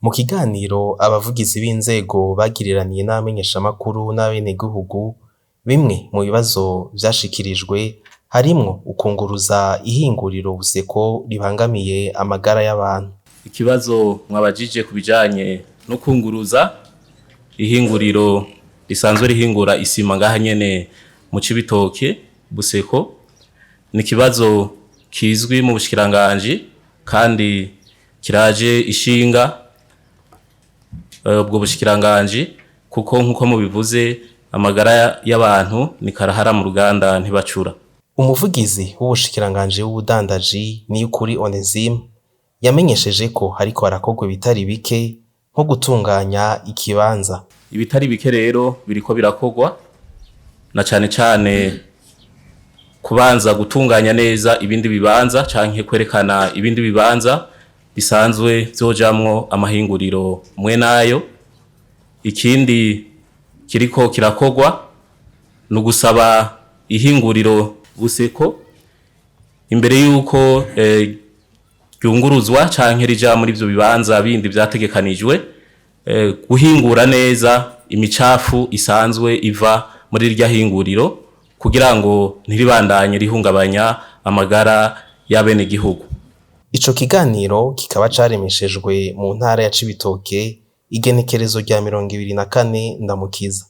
Mu kiganiro abavugizi b'inzego bagiriraniye n'abamenyeshamakuru n'abenegihugu, bimwe mu bibazo vyashikirijwe harimwo ukunguruza ihinguriro Buseko ribangamiye amagara y'abantu. Ikibazo mwabajije ku bijanye no kunguruza ihinguriro risanzwe rihingura isima ngaha nyene mu Cibitoke Buseko, ni ikibazo kizwi mu bushikiranganji kandi kiraje ishinga ubwo bushikiranganji, kuko nkuko mubivuze amagara y'abantu ni karahara mu ruganda ntibacura. Umuvugizi w'ubushikiranganji w'ubudandaji Niyukuri Onesime yamenyesheje ko hariko harakorwa ibitari bike nko gutunganya ikibanza. Ibitari bike rero biriko birakorwa, na cane cane kubanza gutunganya neza ibindi bibanza canke kwerekana ibindi bibanza bisanzwe vyojamwo amahinguriro mwe nayo. Ikindi kiriko kirakorwa no gusaba ihinguriro Buseko imbere yuko ryunguruzwa canke rija muri ivyo bibanza bindi vyategekanijwe, guhingura neza imicafu isanzwe iva muri irya hinguriro kugira ngo ntiribandanye rihungabanya amagara y'abenegihugu. Ico kiganiro kikaba caremeshejwe mu ntara ya Cibitoke igenekerezo rya 24 Ndamukiza.